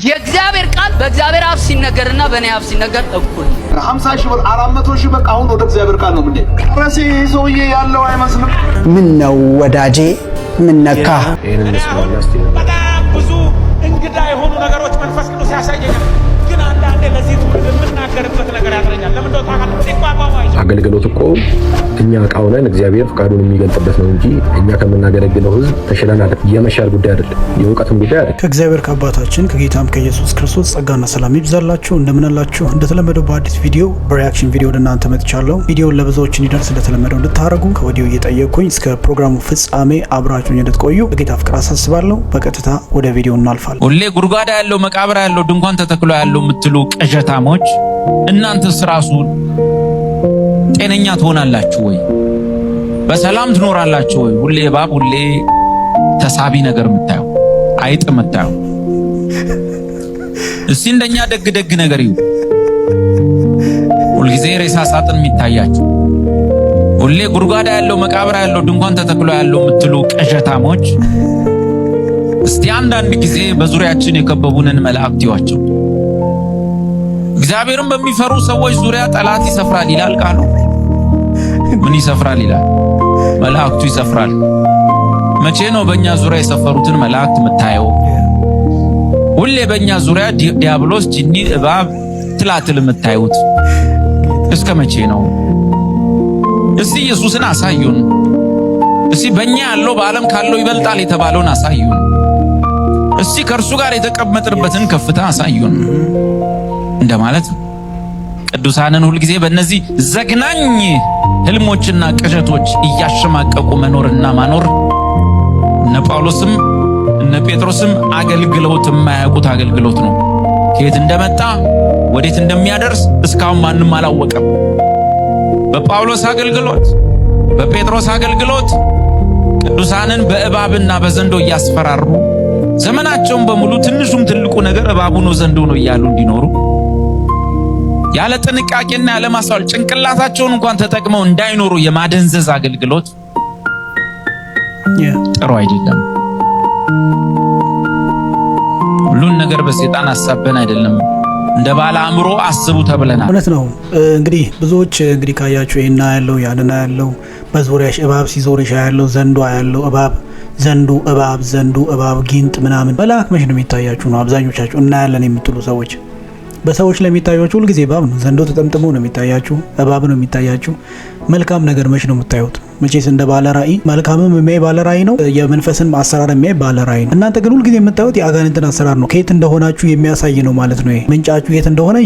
የእግዚአብሔር ቃል በእግዚአብሔር አፍ ሲነገርና በእኔ አፍ ሲነገር እኩል 50 ሺህ ብር 400 ሺህ በቃ አሁን ወደ እግዚአብሔር ቃል ነው። ምን ረሴ ሰውዬ ያለው አይመስልም። ምን ነው ወዳጄ ምን ነካ? በጣም ብዙ እንግዳ የሆኑ ነገሮች መንፈስ ቅዱስ ያሳየኛል። ግን አንዳንዴ ለዚህ ትውልድ የምናገርበት ነገር ያጥረኛል። ለምን እንደው ታውቃለህ? አገልግሎት እኮ እኛ ዕቃው ነን፣ እግዚአብሔር ፍቃዱን የሚገልጥበት ነው እንጂ እኛ ከምናገለግለው ሕዝብ ተሽለናል። የመሻር ጉዳይ አይደለም፣ የእውቀትም ጉዳይ አይደለም። ከእግዚአብሔር ከአባታችን ከጌታም ከኢየሱስ ክርስቶስ ጸጋና ሰላም ይብዛላችሁ። እንደምናላችሁ እንደተለመደው በአዲስ ቪዲዮ በሪአክሽን ቪዲዮ ወደ እናንተ መጥቻለሁ። ቪዲዮውን ለብዙዎች እንዲደርስ እንደተለመደው እንድታረጉ ከወዲሁ እየጠየቅኩኝ እስከ ፕሮግራሙ ፍጻሜ አብራችሁኝ እንድትቆዩ በጌታ ፍቅር አሳስባለሁ። በቀጥታ ወደ ቪዲዮ እናልፋለን። ሁሌ ጉድጓዳ ያለው መቃብር ያለው ድንኳን ተተክሎ ያለው የምትሉ ቅዠታሞች እናንተስ ራሱ ጤነኛ ትሆናላችሁ ወይ? በሰላም ትኖራላችሁ ወይ? ሁሌ እባብ፣ ሁሌ ተሳቢ ነገር የምታየው አይጥ የምታየው እስቲ እንደኛ ደግ ደግ ነገር ይሁ ሁልጊዜ ሬሳ ሳጥን የሚታያችሁ ሁሌ ጉድጓዳ ያለው መቃብር ያለው ድንኳን ተተክሎ ያለው የምትሉ ቅዠታሞች እስቲ አንዳንድ ጊዜ በዙሪያችን የከበቡንን መላእክት ይዋቸው። እግዚአብሔርን በሚፈሩ ሰዎች ዙሪያ ጠላት ይሰፍራል ይላል ቃሉ። ምን ይሰፍራል ይላል? መላእክቱ ይሰፍራል። መቼ ነው በእኛ ዙሪያ የሰፈሩትን መላእክት የምታየው? ሁሌ በእኛ ዙሪያ ዲያብሎስ፣ ጂኒ፣ እባብ፣ ትላትል የምታዩት እስከ መቼ ነው? እስቲ ኢየሱስን አሳዩን። እስቲ በእኛ ያለው በዓለም ካለው ይበልጣል የተባለውን አሳዩን። እስቲ ከእርሱ ጋር የተቀመጥንበትን ከፍታ አሳዩን እንደማለት ነው። ቅዱሳንን ሁልጊዜ በእነዚህ ዘግናኝ ህልሞችና ቅዠቶች እያሸማቀቁ መኖርና ማኖር እነ ጳውሎስም እነ ጴጥሮስም አገልግሎት የማያውቁት አገልግሎት ነው። ከየት እንደመጣ ወዴት እንደሚያደርስ እስካሁን ማንም አላወቀም። በጳውሎስ አገልግሎት፣ በጴጥሮስ አገልግሎት ቅዱሳንን በእባብና በዘንዶ እያስፈራሩ ዘመናቸውን በሙሉ ትንሹም ትልቁ ነገር እባቡ ነው ዘንዶ ነው እያሉ እንዲኖሩ ያለ ጥንቃቄና ያለ ማስተዋል ጭንቅላታቸውን እንኳን ተጠቅመው እንዳይኖሩ የማደንዘዝ አገልግሎት ጥሩ አይደለም። ሁሉን ነገር በሰይጣን አሳበን አይደለም፣ እንደ ባለ አእምሮ አስቡ ተብለናል። እውነት ነው። እንግዲህ ብዙዎች እንግዲህ ካያችሁ ይሄና ያለው ያንና ያለው በዙሪያሽ እባብ ሲዞርሽ ያለው ዘንዶ ያለው እባብ ዘንዱ እባብ ዘንዱ እባብ ጊንጥ ምናምን መልአክ መች ነው የሚታያችሁ ነው አብዛኞቻችሁ እናያለን የምትሉ ሰዎች። በሰዎች ላይ የሚታያችሁ ሁሉ ጊዜ እባብ ነው፣ ዘንዶ ተጠምጥሞ ነው የሚታያችሁ፣ እባብ ነው የሚታያችሁ። መልካም ነገር መች ነው የምታዩት? መቼስ እንደ ባለ ራእይ መልካምም የሚያይ ባለ ራእይ ነው፣ የመንፈስን አሰራር የሚያይ ባለ ራእይ ነው። እናንተ ግን ሁሉ ጊዜ የምታዩት የአጋንንትን አሰራር ነው። ከየት እንደሆናችሁ የሚያሳይ ነው ማለት ነው። ምንጫችሁ የት እንደሆነ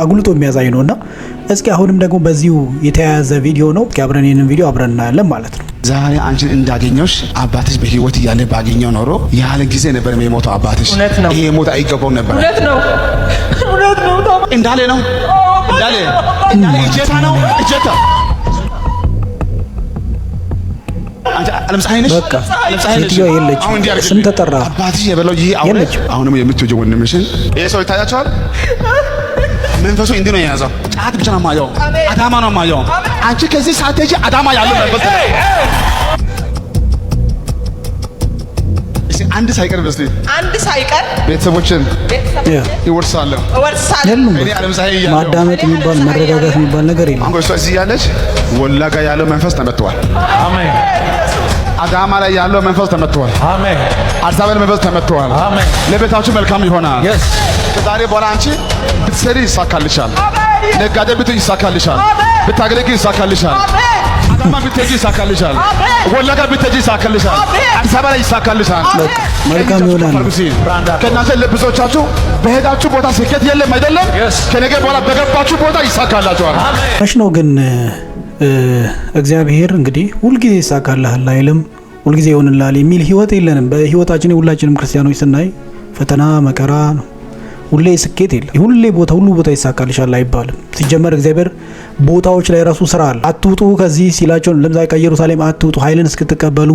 አጉልቶ የሚያሳይ ነውና እስኪ አሁንም ደግሞ በዚሁ የተያያዘ ቪዲዮ ነው። እስኪ አብረን ይሄንን ቪዲዮ አብረን እናያለን ማለት ነው። ዛሬ አንቺን እንዳገኘሽ አባትሽ በህይወት እያለ ባገኘው ኖሮ ያለ ጊዜ ነበር የሞተው አባትሽ። ይሄ ሞት አይገባው ነበር። እውነት ነው እንዳለ ነው እንዳለ እጀታ ነው እጀታ አንተ አለምፀሐይ ነሽ። በቃ ሴትዮዋ የለችም። ስም ተጠራ። አባትሽ የበለው ይሄ አሁንም የምትወጂው ወንድምሽን ይሄ ሰው ይታያቸዋል። መንፈሱ እንዲህ ነው የያዘው። ጫት ብቻ ነው የማየው፣ አዳማ ነው የማየው። አንቺ ከዚህ ሳትሄጂ አዳማ ያለው መንፈስ አንድ ሳይቀር በስቲ አንድ ሳይቀር ቤተሰቦችን ይወርሳሉ። እኔ አለምፀሐይ ማዳመጥ የሚባል መረጋጋት የሚባል ነገር የለም። አንጎ እዚህ ያለች ወላጋ ያለው መንፈስ ተመቷል። አሜን። አዳማ ላይ ያለው መንፈስ ተመቷል። አሜን። አዲስ አበባ መንፈስ ተመቷል። አሜን። ለቤታችሁ መልካም ይሆናል። ከዛሬ በኋላ አንቺ ብትሰሪ ይሳካልሻል። ነጋዴ ብትይ ይሳካልሻል። ብታገለግል ይሳካልሻል። አዳማ ብትሄጂ ይሳካልሻል። ወላጋ ብትሄጂ ይሳካልሻል። አዲስ አበባ ላይ ይሳካልሻል። መልካም ይሆናል። ከእናንተ ለብዙዎቻችሁ በሄዳችሁ ቦታ ስኬት የለም አይደለም። ከነገ በኋላ በገባችሁ ቦታ ይሳካላችኋል። እሺ ነው ግን እግዚአብሔር እንግዲህ ሁልጊዜ ይሳካልሃል አይልም፣ ሁልጊዜ ይሆንልሃል የሚል ህይወት የለንም። በህይወታችን ሁላችንም ክርስቲያኖች ስናይ ፈተና መከራ ነው። ሁሌ ስኬት የለም። ሁሌ ሁሉ ቦታ ይሳካልሻል አይባልም። ሲጀመር እግዚአብሔር ቦታዎች ላይ ራሱ ስራ አለ። አትውጡ ከዚህ ሲላቸው ለምሳሌ ከኢየሩሳሌም አትውጡ ኃይልን እስክትቀበሉ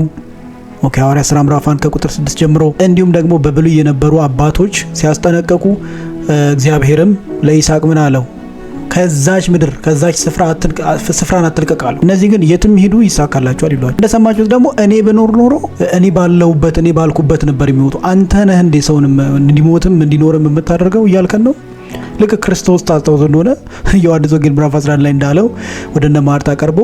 ሐዋርያት ሥራ ምዕራፍ 1 ከቁጥር 6 ጀምሮ እንዲሁም ደግሞ በብሉይ የነበሩ አባቶች ሲያስጠነቀቁ እግዚአብሔርም ለይስሐቅ ምን አለው? ከዛች ምድር ከዛች ስፍራን አትልቀቃሉ። እነዚህ ግን የትም ሂዱ ይሳካላችኋል ይሏል። እንደሰማችሁት ደግሞ እኔ በኖር ኖሮ እኔ ባለሁበት እኔ ባልኩበት ነበር የሚሞቱ። አንተ ነህ እንዴ ሰውን እንዲሞትም እንዲኖርም የምታደርገው እያልከን ነው። ልክ ክርስቶስ ታስታውሱ እንደሆነ ዮሐንስ ወንጌል ምዕራፍ 11 ላይ እንዳለው ወደ እነ ማርታ ቀርቦ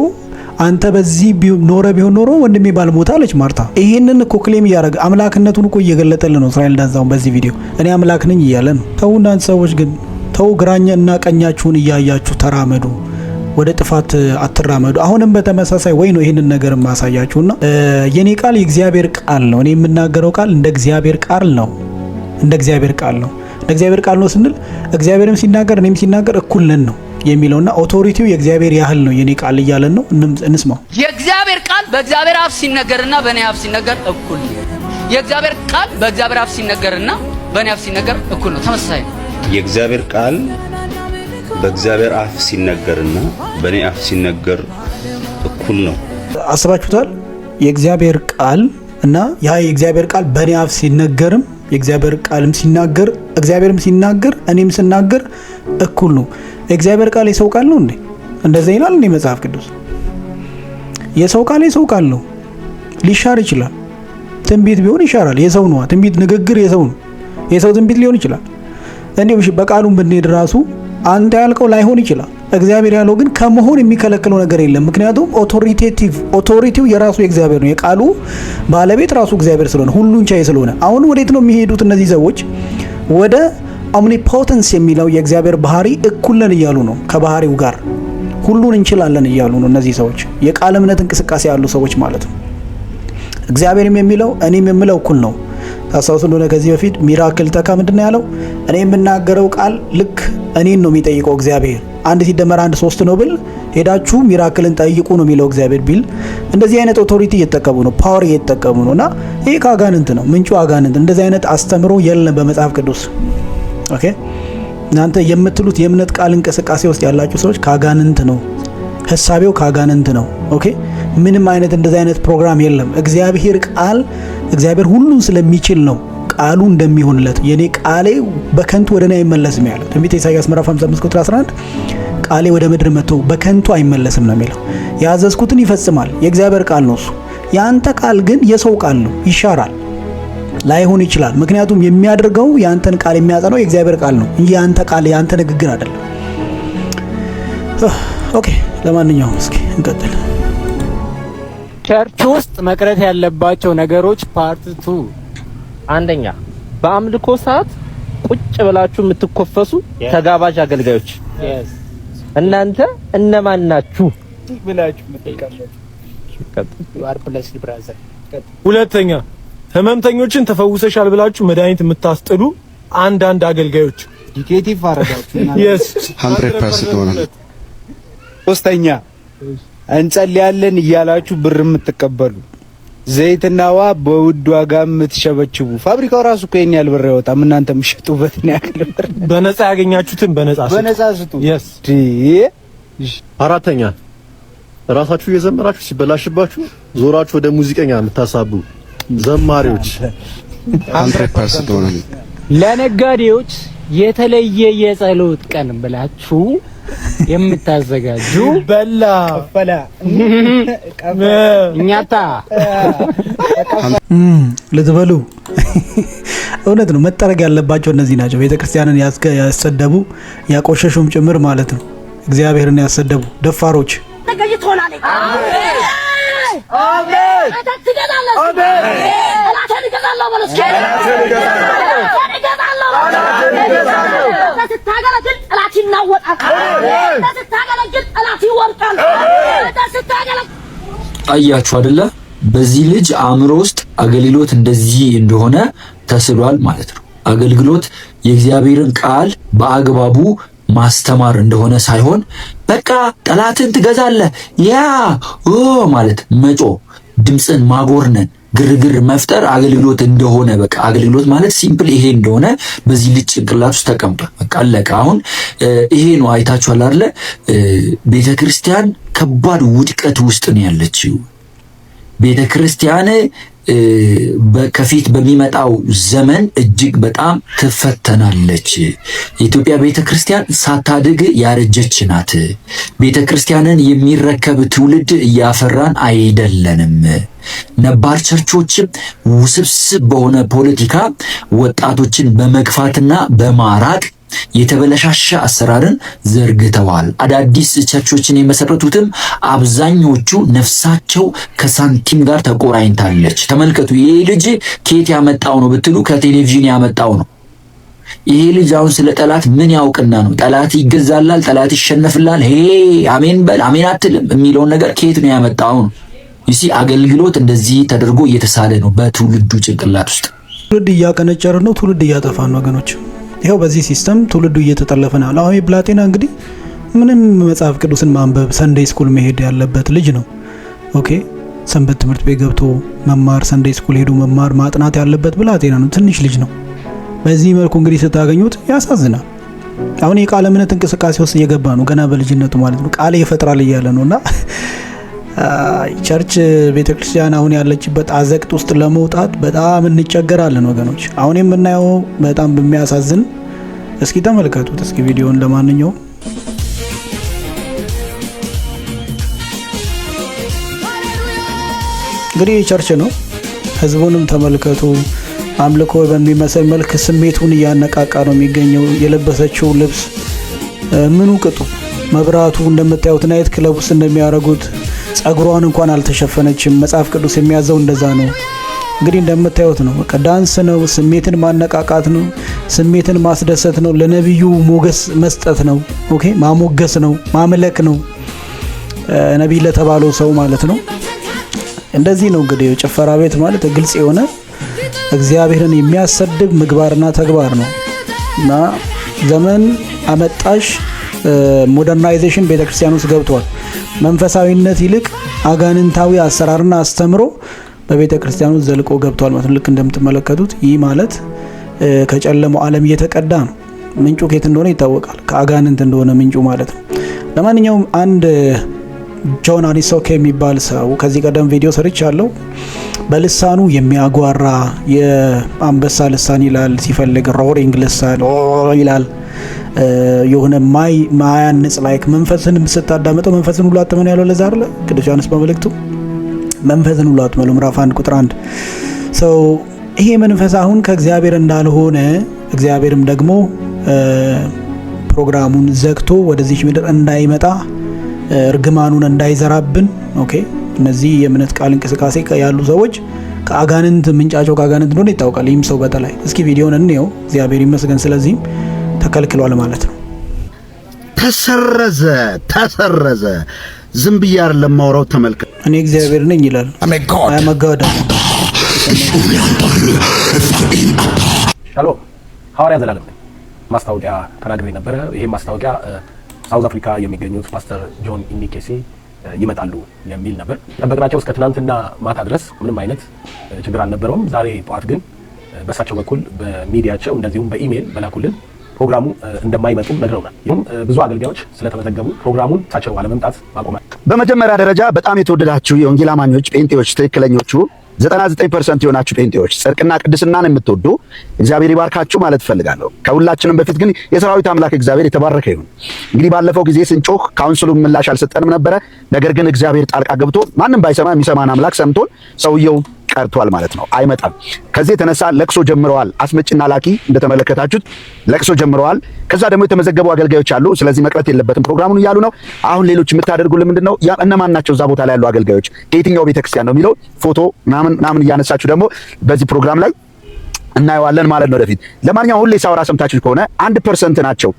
አንተ በዚህ ኖረ ቢሆን ኖሮ ወንድሜ ባልሞታ አለች ማርታ። ይሄንን እኮ ክሌም እያደረገ አምላክነቱን እኮ እየገለጠልን ነው እስራኤል ዳንሳውን በዚህ ቪዲዮ እኔ አምላክ ነኝ እያለ ነው። ተው እናንተ ሰዎች ግን ተው፣ ግራኛ እና ቀኛችሁን እያያችሁ ተራመዱ፣ ወደ ጥፋት አትራመዱ። አሁንም በተመሳሳይ ወይ ነው ይሄንን ነገር ማሳያችሁና የኔ ቃል የእግዚአብሔር ቃል ነው። እኔ የምናገረው ቃል እንደ እግዚአብሔር ቃል ነው። እንደ እግዚአብሔር ቃል ነው። እንደ እግዚአብሔር ቃል ነው ስንል እግዚአብሔርም ሲናገር እኔም ሲናገር እኩል ነን ነው የሚለውና ኦቶሪቲው የእግዚአብሔር ያህል ነው የኔ ቃል እያለን ነው። እንስማው። የእግዚአብሔር ቃል በእግዚአብሔር አፍ ሲነገርና በእኔ አፍ ሲነገር እኩል ነው። የእግዚአብሔር ቃል በእግዚአብሔር አፍ ሲነገርና በእኔ አፍ ሲነገር እኩል ነው፣ ተመሳሳይ ነው። የእግዚአብሔር ቃል በእግዚአብሔር አፍ ሲነገርና በእኔ አፍ ሲነገር እኩል ነው። አስባችሁታል? የእግዚአብሔር ቃል እና ያ የእግዚአብሔር ቃል በእኔ አፍ ሲነገርም የእግዚአብሔር ቃልም ሲናገር እግዚአብሔርም ሲናገር እኔም ስናገር እኩል ነው። የእግዚአብሔር ቃል የሰው ቃል ነው እንዴ? እንደዛ ይላል እንዴ መጽሐፍ ቅዱስ? የሰው ቃል የሰው ቃል ነው፣ ሊሻር ይችላል። ትንቢት ቢሆን ይሻራል፣ የሰው ነው። ትንቢት ንግግር የሰው ነው፣ የሰው ትንቢት ሊሆን ይችላል። እንዴ በቃሉም ብንሄድ ራሱ አንተ ያልከው ላይሆን ይችላል። እግዚአብሔር ያለው ግን ከመሆን የሚከለክለው ነገር የለም። ምክንያቱም ኦቶሪቲው የራሱ የእግዚአብሔር ነው። የቃሉ ባለቤት ራሱ እግዚአብሔር ስለሆነ ሁሉን ቻይ ስለሆነ አሁን ወዴት ነው የሚሄዱት እነዚህ ሰዎች? ወደ ኦምኒፖተንስ የሚለው የእግዚአብሔር ባህሪ እኩል ነን እያሉ ነው። ከባህሪው ጋር ሁሉን እንችላለን እያሉ ነው እነዚህ ሰዎች። የቃል እምነት እንቅስቃሴ ያሉ ሰዎች ማለት ነው። እግዚአብሔርም የሚለው እኔም የምለው እኩል ነው። ታስታውሱ እንደሆነ ከዚህ በፊት ሚራክል ተካ ምንድነው ያለው? እኔ የምናገረው ቃል ልክ እኔን ነው የሚጠይቀው እግዚአብሔር። 1 ሲደመር 1 3 ነው ብል ሄዳችሁ ሚራክልን ጠይቁ ነው የሚለው እግዚአብሔር ቢል እንደዚህ አይነት ኦቶሪቲ እየተጠቀሙ ነው፣ ፓወር እየተጠቀሙ ነውና ይሄ ከአጋንንት ነው፣ ምንጩ አጋንንት። እንደዚህ አይነት አስተምሮ የለም በመጽሐፍ ቅዱስ። ኦኬ እናንተ የምትሉት የእምነት ቃል እንቅስቃሴ ውስጥ ያላችሁ ሰዎች ከአጋንንት ነው፣ ሐሳቤው ከአጋንንት ነው። ኦኬ ምንም አይነት እንደዚህ አይነት ፕሮግራም የለም። እግዚአብሔር ቃል እግዚአብሔር ሁሉን ስለሚችል ነው ቃሉ እንደሚሆንለት የኔ ቃሌ በከንቱ ወደ እኔ አይመለስም ያለው ትንቢተ ኢሳይያስ ምዕራፍ 55 ቁጥር 11 ቃሌ ወደ ምድር መጥቶ በከንቱ አይመለስም ነው የሚለው። ያዘዝኩትን ይፈጽማል። የእግዚአብሔር ቃል ነው እሱ። ያንተ ቃል ግን የሰው ቃል ነው፣ ይሻራል፣ ላይሆን ይችላል። ምክንያቱም የሚያደርገው ያንተን ቃል የሚያጸናው የእግዚአብሔር ቃል ነው እንጂ ያንተ ቃል ያንተ ንግግር አይደለም። ኦኬ ለማንኛውም እስኪ እንቀጥል። ቸርች ውስጥ መቅረት ያለባቸው ነገሮች ፓርት 2። አንደኛ በአምልኮ ሰዓት ቁጭ ብላችሁ የምትኮፈሱ ተጋባዥ አገልጋዮች እናንተ እነማን ናችሁ ብላችሁ የምትቀመጡ። ሁለተኛ ህመምተኞችን ተፈውሰሻል ብላችሁ መድኃኒት የምታስጥሉ አንዳንድ አገልጋዮች ዲኬቲቭ አረጋችሁ። 100% ሶስተኛ እንጸልያለን እያላችሁ ብር የምትቀበሉ ዘይትና ዋ በውድ ዋጋ የምትሸበችቡ ፋብሪካው ራሱ እኮ የኛ ያህል ብር ያወጣም እናንተ የምትሸጡበት ነው ያክል ብር በነፃ ያገኛችሁትን በነፃ ስጡ። አራተኛ ራሳችሁ እየዘመራችሁ ሲበላሽባችሁ ዞራችሁ ወደ ሙዚቀኛ የምታሳቡ ዘማሪዎች 100% ለነጋዴዎች የተለየ የጸሎት ቀን ብላችሁ የምታዘጋጁ በላ ቀፈላ እኛታ ልትበሉ እውነት ነው። መጠረግ ያለባቸው እነዚህ ናቸው። ቤተክርስቲያንን ያሰደቡ ያቆሸሹም ጭምር ማለት ነው። እግዚአብሔርን ያሰደቡ ደፋሮች አያችሁ አይደለ? በዚህ ልጅ አእምሮ ውስጥ አገልግሎት እንደዚህ እንደሆነ ተስሏል ማለት ነው። አገልግሎት የእግዚአብሔርን ቃል በአግባቡ ማስተማር እንደሆነ ሳይሆን በቃ ጠላትን ትገዛለህ ማለት መጮ፣ ድምፅን ማጎርነን፣ ግርግር መፍጠር አገልግሎት እንደሆነ በቃ አገልግሎት ማለት ሲምፕል ይሄ እንደሆነ በዚህ ልጅ ጭንቅላት ውስጥ ተቀምጧል። በቃ አለቀ። አሁን ይሄ ነው አይታችኋል አይደለ? ቤተክርስቲያን ከባድ ውድቀት ውስጥ ነው ያለችው። ቤተክርስቲያን ከፊት በሚመጣው ዘመን እጅግ በጣም ትፈተናለች። የኢትዮጵያ ቤተክርስቲያን ሳታድግ ያረጀች ናት። ቤተክርስቲያንን የሚረከብ ትውልድ እያፈራን አይደለንም። ነባር ቸርቾችም ውስብስብ በሆነ ፖለቲካ ወጣቶችን በመግፋትና በማራቅ የተበለሻሸ አሰራርን ዘርግተዋል። አዳዲስ ቸርቾችን የመሰረቱትም አብዛኞቹ ነፍሳቸው ከሳንቲም ጋር ተቆራኝታለች። ተመልከቱ። ይሄ ልጅ ከየት ያመጣው ነው ብትሉ ከቴሌቪዥን ያመጣው ነው። ይሄ ልጅ አሁን ስለ ጠላት ምን ያውቅና ነው? ጠላት ይገዛላል፣ ጠላት ይሸነፍላል፣ ሄ አሜን በል አሜን አትልም የሚለውን ነገር ከየት ነው ያመጣው ነው? ይሲ አገልግሎት እንደዚህ ተደርጎ እየተሳለ ነው በትውልዱ ጭንቅላት ውስጥ። ትውልድ እያቀነጨረ ነው፣ ትውልድ እያጠፋ ነው ወገኖች። ይሄው በዚህ ሲስተም ትውልዱ እየተጠለፈ ነው። አሁን ብላቴና እንግዲህ ምንም መጽሐፍ ቅዱስን ማንበብ ሰንዴይ ስኩል መሄድ ያለበት ልጅ ነው። ኦኬ ሰንበት ትምህርት ቤት ገብቶ መማር፣ ሰንዴይ ስኩል ሄዶ መማር ማጥናት ያለበት ብላቴና ነው፣ ትንሽ ልጅ ነው። በዚህ መልኩ እንግዲህ ስታገኙት ያሳዝናል። አሁን የቃለ እምነት እንቅስቃሴ ውስጥ እየገባ ነው ገና በልጅነቱ ማለት ነው። ቃል ይፈጥራል እያለ ነውና ቸርች ቤተክርስቲያን አሁን ያለችበት አዘቅት ውስጥ ለመውጣት በጣም እንቸገራለን ወገኖች። አሁን የምናየው በጣም በሚያሳዝን እስኪ ተመልከቱት እስኪ ቪዲዮን። ለማንኛውም እንግዲህ ቸርች ነው፣ ህዝቡንም ተመልከቱ። አምልኮ በሚመስል መልክ ስሜቱን እያነቃቃ ነው የሚገኘው። የለበሰችው ልብስ ምኑ ቅጡ፣ መብራቱ እንደምታዩት ናይት ክለብ ውስጥ እንደሚያደርጉት ጸጉሯን እንኳን አልተሸፈነችም። መጽሐፍ ቅዱስ የሚያዘው እንደዛ ነው። እንግዲህ እንደምታዩት ነው። በቃ ዳንስ ነው፣ ስሜትን ማነቃቃት ነው፣ ስሜትን ማስደሰት ነው፣ ለነብዩ ሞገስ መስጠት ነው። ኦኬ ማሞገስ ነው፣ ማምለክ ነው፣ ነብይ ለተባለው ሰው ማለት ነው። እንደዚህ ነው እንግዲህ ጭፈራ ቤት ማለት ግልጽ የሆነ እግዚአብሔርን የሚያሰድብ ምግባርና ተግባር ነው እና ዘመን አመጣሽ ሞደርናይዜሽን ቤተክርስቲያን ውስጥ ገብቷል። መንፈሳዊነት ይልቅ አጋንንታዊ አሰራርና አስተምሮ በቤተክርስቲያን ውስጥ ዘልቆ ገብቷል ማለት ነው። ልክ እንደምትመለከቱት ይህ ማለት ከጨለማው ዓለም እየተቀዳ ነው። ምንጩ ከየት እንደሆነ ይታወቃል። ከአጋንንት እንደሆነ ምንጩ ማለት ነው። ለማንኛውም አንድ ጆን አኒሶኬ የሚባል ሰው ከዚህ ቀደም ቪዲዮ ሰርቻለሁ። በልሳኑ የሚያጓራ የአንበሳ ልሳን ይላል፣ ሲፈልግ ሮሪንግ ልሳን ይላል። የሆነ ማያንጽ ላይክ መንፈስን ስታዳመጠው መንፈስን ሁሉ አጥመን ያለው ለዛ አይደለ ቅዱስ ዮሐንስ በመልእክቱ መንፈስን ሁሉ አጥመሉ ምዕራፍ 1 ቁጥር 1 ሰው ይሄ መንፈስ አሁን ከእግዚአብሔር እንዳልሆነ እግዚአብሔርም ደግሞ ፕሮግራሙን ዘግቶ ወደዚህ ምድር እንዳይመጣ እርግማኑን እንዳይዘራብን ኦኬ እነዚህ የእምነት ቃል እንቅስቃሴ ያሉ ሰዎች ከአጋንንት ምንጫቸው ከአጋንንት እንደሆነ ይታወቃል። ይህም ሰው በተለይ እስኪ ቪዲዮን እንየው። እግዚአብሔር ይመስገን ስለዚህም ተከልክሏል ማለት ነው። ተሰረዘ ዝም ብዬ አይደለም ማውራው፣ ተመልከት። እኔ እግዚአብሔር ነኝ ይላል። አመጋዳ ሻሎም ሐዋርያ ዘላለም ማስታወቂያ ተናግሬ ነበረ። ይሄ ማስታወቂያ ሳውዝ አፍሪካ የሚገኙት ፓስተር ጆን ኢኒኬሲ ይመጣሉ የሚል ነበር። ጠበቅናቸው እስከ ትናንትና ማታ ድረስ ምንም አይነት ችግር አልነበረውም። ዛሬ ጠዋት ግን በእሳቸው በኩል በሚዲያቸው እንደዚሁም በኢሜይል በላኩልን ፕሮግራሙ እንደማይመጡ ነግረውናል። ይህም ብዙ አገልጋዮች ስለተመዘገቡ ፕሮግራሙን እሳቸው አለመምጣት ማቆማል። በመጀመሪያ ደረጃ በጣም የተወደዳችሁ የወንጌል አማኞች ጴንጤዎች፣ ትክክለኞቹ 99% የሆናችሁ ጴንጤዎች ጽድቅና ቅድስናን የምትወዱ እግዚአብሔር ይባርካችሁ ማለት እፈልጋለሁ። ከሁላችንም በፊት ግን የሰራዊት አምላክ እግዚአብሔር የተባረከ ይሁን። እንግዲህ ባለፈው ጊዜ ስንጮህ ካውንስሉ ምላሽ አልሰጠንም ነበረ። ነገር ግን እግዚአብሔር ጣልቃ ገብቶ ማንም ባይሰማ የሚሰማን አምላክ ሰምቶን ሰውየው ቀርቷል ማለት ነው። አይመጣም። ከዚህ የተነሳ ለቅሶ ጀምረዋል። አስመጭና ላኪ እንደተመለከታችሁት ለቅሶ ጀምረዋል። ከዛ ደግሞ የተመዘገቡ አገልጋዮች አሉ። ስለዚህ መቅረት የለበትም ፕሮግራሙን እያሉ ነው። አሁን ሌሎች የምታደርጉልን ምንድነው? እነማን ናቸው እዛ ቦታ ላይ ያሉ አገልጋዮች፣ ከየትኛው ቤተክርስቲያን ነው የሚለው ፎቶ ምናምን እያነሳችሁ ደግሞ በዚህ ፕሮግራም ላይ እናየዋለን ማለት ነው ወደፊት። ለማንኛውም ሁሌ ሳወራ ሰምታችሁ ከሆነ 1% ናቸው።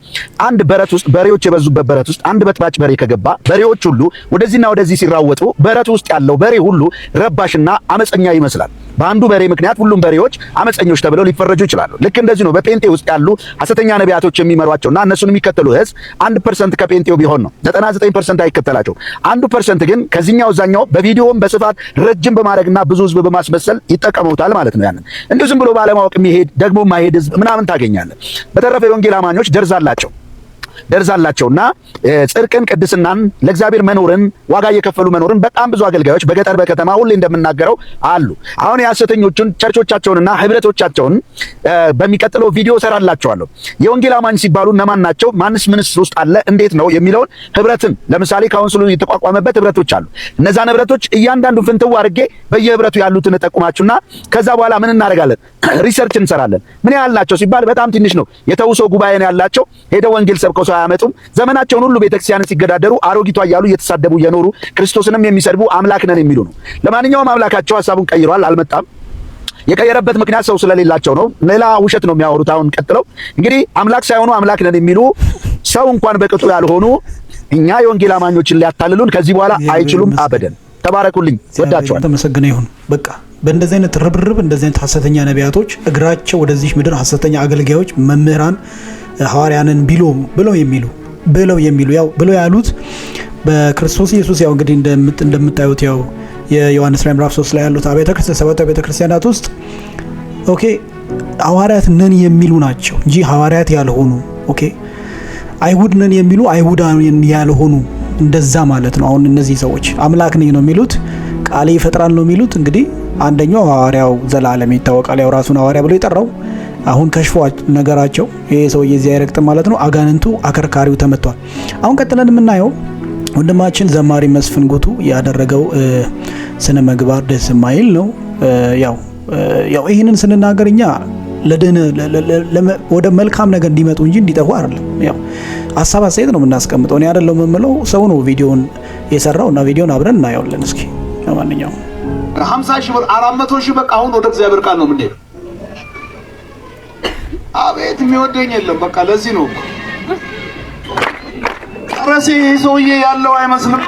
አንድ በረት ውስጥ በሬዎች የበዙበት በረት ውስጥ አንድ በጥባጭ በሬ ከገባ በሬዎች ሁሉ ወደዚህና ወደዚህ ሲራወጡ በረቱ ውስጥ ያለው በሬ ሁሉ ረባሽና አመፀኛ ይመስላል። በአንዱ በሬ ምክንያት ሁሉም በሬዎች አመፀኞች ተብለው ሊፈረጁ ይችላሉ። ልክ እንደዚህ ነው በጴንጤ ውስጥ ያሉ ሐሰተኛ ነቢያቶች የሚመሯቸውና እነሱን የሚከተሉ ህዝብ 1% ከጴንጤው ቢሆን ነው። 99% አይከተላቸው። 1% ግን ከዚህኛው እዛኛው በቪዲዮም በስፋት ረጅም በማድረግና ብዙ ህዝብ በማስመሰል ይጠቀሙታል ማለት ነው። ያንን እንዴ ዝም ብሎ ባለማወቅ የሚሄድ ደግሞ ማይሄድ ህዝብ ምናምን ታገኛለህ። በተረፈ የወንጌል አማኞች ደርዛላቸው ደርዝ አላቸውና ጽድቅን፣ ቅድስናን፣ ለእግዚአብሔር መኖርን፣ ዋጋ እየከፈሉ መኖርን በጣም ብዙ አገልጋዮች በገጠር በከተማ ሁሌ እንደምናገረው አሉ። አሁን የሐሰተኞቹን ቸርቾቻቸውንና ህብረቶቻቸውን በሚቀጥለው ቪዲዮ ሰራላቸዋለሁ። የወንጌል አማኝ ሲባሉ እነማን ናቸው? ማንስ ምንስ ውስጥ አለ? እንዴት ነው የሚለውን ህብረትን ለምሳሌ ካውንስሉ የተቋቋመበት ህብረቶች አሉ። እነዛን ህብረቶች እያንዳንዱ ፍንትው አድርጌ በየህብረቱ ያሉትን ተጠቁማችሁና ከዛ በኋላ ምን እናደርጋለን? ሪሰርች እንሰራለን። ምን ያህል ናቸው ሲባል በጣም ትንሽ ነው። የተውሶ ጉባኤ ነው ያላቸው። ሄደው ወንጌል ሰብከው ሰው አያመጡም። ዘመናቸውን ሁሉ ቤተክርስቲያንን ሲገዳደሩ አሮጊቷ እያሉ እየተሳደቡ እየኖሩ ክርስቶስንም የሚሰድቡ አምላክ ነን የሚሉ ነው። ለማንኛውም አምላካቸው ሐሳቡን ቀይሯል፣ አልመጣም። የቀየረበት ምክንያት ሰው ስለሌላቸው ነው። ሌላ ውሸት ነው የሚያወሩት። አሁን ቀጥለው እንግዲህ አምላክ ሳይሆኑ አምላክ ነን የሚሉ ሰው እንኳን በቅጡ ያልሆኑ እኛ የወንጌል አማኞችን ሊያታልሉን ከዚህ በኋላ አይችሉም። አበደን። ተባረኩልኝ። ወዳቸዋል። ተመሰገነ ይሁን። በቃ በእንደዚህ አይነት ርብርብ እንደዚህ አይነት ሐሰተኛ ነቢያቶች እግራቸው ወደዚህ ምድር ሐሰተኛ አገልጋዮች መምህራን ሐዋርያንን ብለው የሚሉ ያው ብለው ያሉት በክርስቶስ ኢየሱስ ያው እንግዲህ እንደምታዩት ያው የዮሐንስ ራዕይ ምዕራፍ 3 ላይ ያሉት ሰባቱ ቤተ ክርስቲያናት ውስጥ ኦኬ ሐዋርያት ነን የሚሉ ናቸው እንጂ ሐዋርያት ያልሆኑ ኦኬ አይሁድ ነን የሚሉ አይሁዳውያን ያልሆኑ እንደዛ ማለት ነው። አሁን እነዚህ ሰዎች አምላክ ነኝ ነው የሚሉት፣ ቃሌ ይፈጥራል ነው የሚሉት። እንግዲህ አንደኛው ሐዋርያው ዘላለም ይታወቃል፣ ያው ራሱን ሐዋርያ ብሎ የጠራው አሁን ከሽፎ ነገራቸው። ይሄ ሰውዬ እዚህ አይረግጥም ማለት ነው። አጋንንቱ አከርካሪው ተመቷል። አሁን ቀጥለን የምናየው ወንድማችን ዘማሪ መስፍን ጉቱ ያደረገው ስነ ምግባር ደስ የማይል ነው። ያው ይሄንን ስንናገር እኛ ወደ መልካም ነገር እንዲመጡ እንጂ እንዲጠፉ አይደለም። ያው ሐሳብ አስተያየት ነው የምናስቀምጠው። እኔ አይደለም የምለው ሰው ነው ቪዲዮን የሰራው እና ቪዲዮን አብረን እናየዋለን። እስኪ ለማንኛውም 50 ሺህ ብር 400 ሺህ በቃ አሁን ወደ እግዚአብሔር ቃል ነው የምንሄደው። አቤት የሚወደኝ የለም። በቃ ለዚህ ነው ራሴ ሰውዬ ያለው አይመስልም።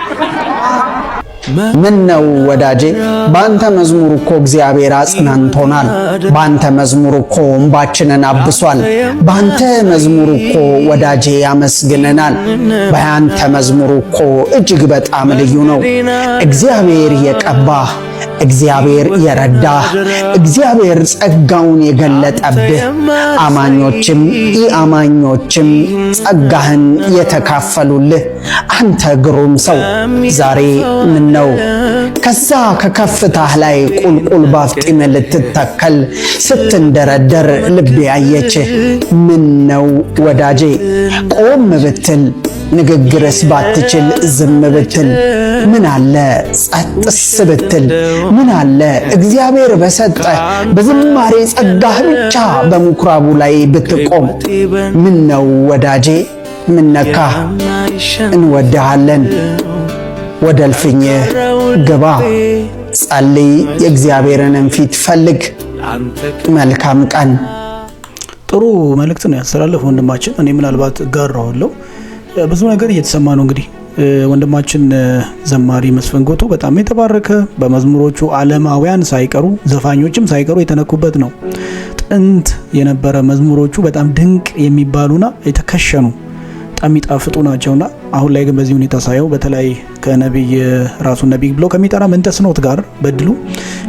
ምን ነው ወዳጄ ባንተ መዝሙር እኮ እግዚአብሔር አጽናንቶናል። ባንተ መዝሙር እኮ እንባችንን አብሷል። ባንተ መዝሙር እኮ ወዳጄ ያመስግነናል። ባንተ መዝሙር እኮ እጅግ በጣም ልዩ ነው። እግዚአብሔር የቀባህ፣ እግዚአብሔር የረዳህ፣ እግዚአብሔር ጸጋውን የገለጠብህ፣ አማኞችም ኢአማኞችም ጸጋህን የተካፈሉልህ አንተ ግሩም ሰው ዛሬ ምን ነው ከዛ ከከፍታህ ላይ ቁልቁል ባፍጢም ልትተከል ስትንደረደር ልቤ ያየችህ። ምን ነው ወዳጄ ቆም ብትል ንግግርስ ባትችል ዝም ብትል ምን አለ ጸጥስ ብትል ምን አለ እግዚአብሔር በሰጠ በዝማሬ ጸጋህ ብቻ በምኩራቡ ላይ ብትቆም። ምን ነው ወዳጄ ምን ነካ እንወድሃለን። ወደ እልፍኝህ ግባ፣ ጸልይ፣ የእግዚአብሔርንም ፊት ፈልግ። መልካም ቀን። ጥሩ መልእክት ነው ያስተላለፈው ወንድማችን። እኔ ምናልባት ጋራዋለሁ። ብዙ ነገር እየተሰማ ነው። እንግዲህ ወንድማችን ዘማሪ መስፍን ጉቱ በጣም የተባረከ በመዝሙሮቹ ዓለማውያን ሳይቀሩ ዘፋኞችም ሳይቀሩ የተነኩበት ነው። ጥንት የነበረ መዝሙሮቹ በጣም ድንቅ የሚባሉና የተከሸኑ በጣም የሚጣፍጡ ናቸውና አሁን ላይ ግን በዚህ ሁኔታ ሳየው በተለይ ከነብይ ራሱን ነብይ ብሎ ከሚጠራ መንተስኖት ጋር በድሉ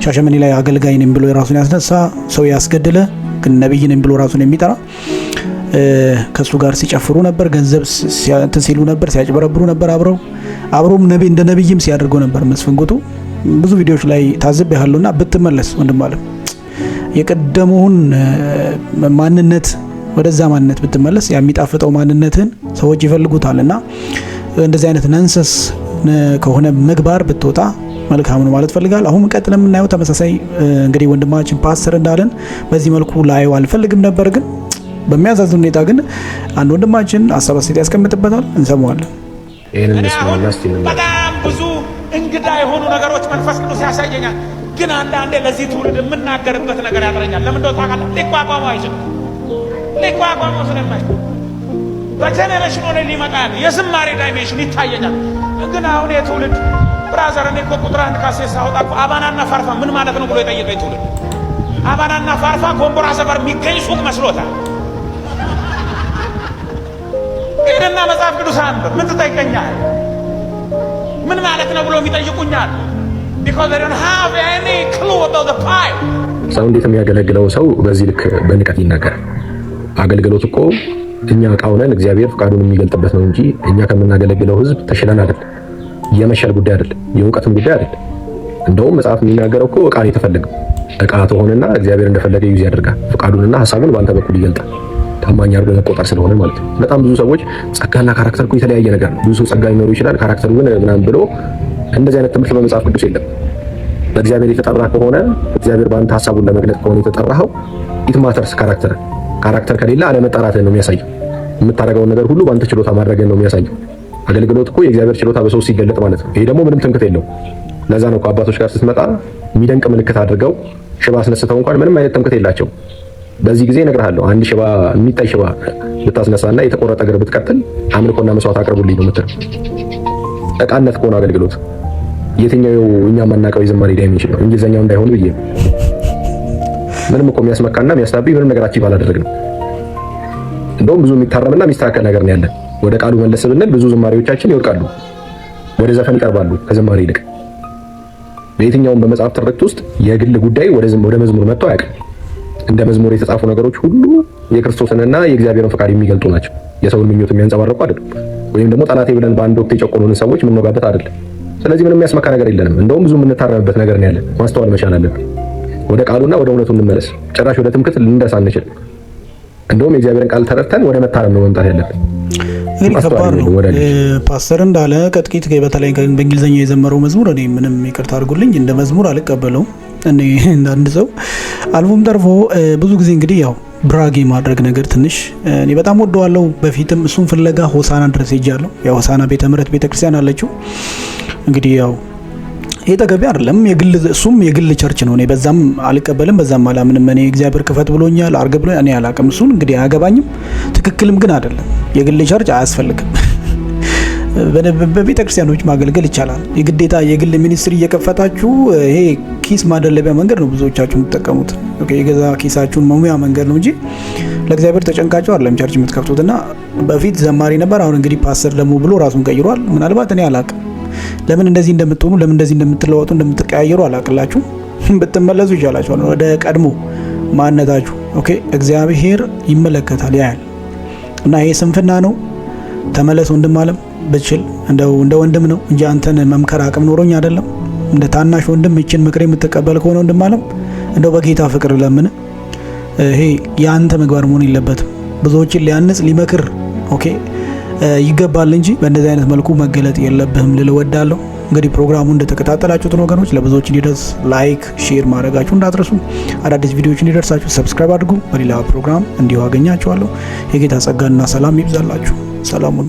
ሻሸመኔ ላይ አገልጋይ ነኝ ብሎ የራሱን ያስነሳ ሰው ያስገደለ ግን ነብይ ነኝ ብሎ ራሱን የሚጠራ ከሱ ጋር ሲጨፍሩ ነበር፣ ገንዘብ ሲሉ ነበር፣ ሲያጭበረብሩ ነበር። አብሮም እንደ ነብይም ሲያደርገው ነበር መስፍን ጉቱ። ብዙ ቪዲዮዎች ላይ ታዝብ ያሉና ብትመለስ ወንድም አለ የቀደመውን ማንነት ወደዛ ማንነት ብትመለስ የሚጣፍጠው ማንነትን ሰዎች ይፈልጉታልና እንደዚህ አይነት ነንሰስ ከሆነ ምግባር ብትወጣ መልካም ነው ማለት ፈልጋል። አሁን ቀጥለን የምናየው ተመሳሳይ እንግዲህ ወንድማችን ፓስተር እንዳለን በዚህ መልኩ ላይው አልፈልግም ነበር፣ ግን በሚያሳዝን ሁኔታ ግን አንድ ወንድማችን ሐሳብ አስተያየት ያስቀምጥበታል፣ እንሰማዋለን። በጣም ብዙ እንግዳ የሆኑ ነገሮች መንፈስ ቅዱስ ያሳየኛል፣ ግን አንዳንዴ ለዚህ ትውልድ የምናገርበት ነገር ያጥረኛል። ለምን እንደው ታውቃለህ? ሊቋቋመው አይችልም። ሊቋቋመው ስለማይችል በጀኔሬሽን ሆነ ሊመጣ ያለ የዝማሬ ዳይሜንሽን ይታየኛል። ግን አሁን የትውልድ ብራዘር እኔ እኮ ቁጥር 1 ካሴት ሳወጣ እኮ አባናና ፋርፋ ምን ማለት ነው ብሎ የጠየቀኝ ትውልድ አባናና ፋርፋ ጎንቦራ ሰፈር የሚገኝ ሱቅ መስሎታል። ሄደና መጽሐፍ ቅዱስ አንብብ፣ ምን ትጠይቀኛል? ምን ማለት ነው ብሎ የሚጠይቁኛል። because they don't have any clue about the Bible። ሰው እንዴት የሚያገለግለው ሰው በዚህ ልክ በንቀት ይናገራል? አገልግሎት እኮ እኛ ዕቃ ሆነን እግዚአብሔር ፍቃዱን የሚገልጥበት ነው እንጂ እኛ ከምናገለግለው ህዝብ ተሽለን አይደል። የመሸል ጉዳይ አይደል፣ የእውቀትም ጉዳይ አይደል። እንደውም መጽሐፍ የሚናገረው እኮ ዕቃ ነው የተፈለገው። ዕቃ ትሆንና እግዚአብሔር እንደፈለገ ዩዝ ያደርጋል። ፍቃዱንና ሐሳቡን በአንተ በኩል ይገልጣል። ታማኝ አድርጎ መቆጠር ስለሆነ ማለት ነው። በጣም ብዙ ሰዎች ጸጋና ካራክተር እኮ የተለያየ ነገር ነው። ብዙ ሰው ጸጋ ሊኖረው ይችላል፣ ካራክተሩ ግን ምናምን ብሎ እንደዚህ አይነት ትምህርት በመጽሐፍ ቅዱስ የለም። በእግዚአብሔር የተጠራ ከሆነ እግዚአብሔር በአንተ ሐሳቡን ለመግለጥ ከሆነ የተጠራኸው ኢት ማተርስ ካራክተር ከሌለ አለመጠራትህን ነው የሚያሳየው። የምታደርገውን ነገር ሁሉ በአንተ ችሎታ ማድረግህን ነው የሚያሳየው። አገልግሎት እኮ የእግዚአብሔር ችሎታ በሰው ሲገለጥ ማለት ነው። ይሄ ደግሞ ምንም ትምክህት የለው። ለዛ ነው ከአባቶች ጋር ስትመጣ የሚደንቅ ምልክት አድርገው ሽባ አስነስተው እንኳን ምንም አይነት ትምክህት የላቸው። በዚህ ጊዜ እነግርሃለሁ፣ አንድ ሽባ የሚታይ ሽባ ብታስነሳና የተቆረጠ እግር ብትቀጥል አምልኮና መስዋዕት አቅርቡልኝ ነው የምትለው። ዕቃነት ከሆነ አገልግሎት የትኛው እኛ የማናውቀው የዝማሬ ዳይሜንሽን ነው? እንግሊዘኛው እንዳይሆን ብዬ ምንም እኮ የሚያስመካና የሚያስታብይ ምንም ነገር አቺቭ አላደረግንም። እንደውም ብዙ የሚታረምና የሚስተካከል ነገር ነው ያለን። ወደ ቃሉ መለስ ብንል ብዙ ዝማሬዎቻችን ይወድቃሉ፣ ወደ ዘፈን ይቀርባሉ ከዝማሬ ይልቅ። በየትኛውም በመጽሐፍ ትርክት ውስጥ የግል ጉዳይ ወደ መዝሙር መጥቶ አያውቅም። እንደ መዝሙር የተጻፉ ነገሮች ሁሉ የክርስቶስንና የእግዚአብሔርን ፈቃድ የሚገልጡ ናቸው። የሰውን ምኞት የሚያንጸባርቁ አይደለም። ወይም ደግሞ ጠላቴ ብለን በአንድ ወቅት የጨቆኑን ሰዎች የምንወጋበት አይደለም። ስለዚህ ምንም የሚያስመካ ነገር የለንም። እንደውም ብዙ የምንታረምበት ነገር ነው ያለን። ማስተዋል መቻል አለብን። ወደ ቃሉና ወደ እውነቱ እንመለስ። ጭራሽ ወደ ትምክህት ልንደርስ አንችል። እንደውም የእግዚአብሔርን ቃል ተረድተን ወደ መታረም ነው መምጣት ያለብን። እንግዲህ ከባድ ነው። ፓስተር እንዳለ ከጥቂት በተለይ በእንግሊዝኛ የዘመረው መዝሙር እኔ ምንም ይቅርታ አድርጉልኝ እንደ መዝሙር አልቀበለውም። እኔ እንዳንድ ሰው አልፎም ተርፎ ብዙ ጊዜ እንግዲህ ያው ብራጌ ማድረግ ነገር ትንሽ እኔ በጣም ወደዋለሁ። በፊትም እሱን ፍለጋ ሆሳና ድረስ ሄጃለሁ። ያው ሆሳና ቤተ ምህረት ቤተክርስቲያን አለችው። እንግዲህ ያው ይሄ ተገቢ አይደለም። እሱም የግል ቸርች ነው። እኔ በዛም አልቀበልም፣ በዛም አላምንም። እኔ እግዚአብሔር ክፈት ብሎኛል፣ አርግ ብሎ እኔ አላቅም። እሱን እንግዲህ አያገባኝም። ትክክልም ግን አይደለም። የግል ቸርች አያስፈልግም። በቤተ ክርስቲያኖች ማገልገል ይቻላል። የግዴታ የግል ሚኒስትሪ እየከፈታችሁ ይሄ ኪስ ማደለቢያ መንገድ ነው ብዙዎቻችሁ የምትጠቀሙት። ኦኬ፣ የገዛ ኪሳችሁን መሙያ መንገድ ነው እንጂ ለእግዚአብሔር ተጨንቃችሁ አይደለም ቸርች የምትከፍቱትና በፊት ዘማሪ ነበር። አሁን እንግዲህ ፓስተር ደግሞ ብሎ ራሱን ቀይሯል። ምናልባት እኔ አላቅም ለምን እንደዚህ እንደምትሆኑ ለምን እንደዚህ እንደምትለወጡ እንደምትቀያየሩ አላቅላችሁ። ብትመለሱ ይሻላችኋል ወደ ቀድሞ ማንነታችሁ። ኦኬ፣ እግዚአብሔር ይመለከታል ያያል። እና ይሄ ስንፍና ነው። ተመለስ ወንድም አለም ብችል እንደ ወንድም ነው እንጂ አንተን መምከር አቅም ኖሮኝ አይደለም። እንደ ታናሽ ወንድም እቺን ምክር የምትቀበል ከሆነ ወንድም አለም እንደው በጌታ ፍቅር ለምን ይሄ ያንተ ምግባር መሆን የለበትም። ብዙዎችን ሊያንጽ ሊመክር ኦኬ ይገባል እንጂ በእንደዚህ አይነት መልኩ መገለጥ የለብህም ልል እወዳለሁ። እንግዲህ ፕሮግራሙን እንደተከታተላችሁት ወገኖች ለብዙዎች እንዲደርስ ላይክ፣ ሼር ማድረጋችሁ እንዳትረሱ። አዳዲስ ቪዲዮዎች እንዲደርሳችሁ ሰብስክራይብ አድርጉ። በሌላ ፕሮግራም እንዲሁ አገኛችኋለሁ። የጌታ ጸጋና ሰላም ይብዛላችሁ። ሰላም ሁኑ።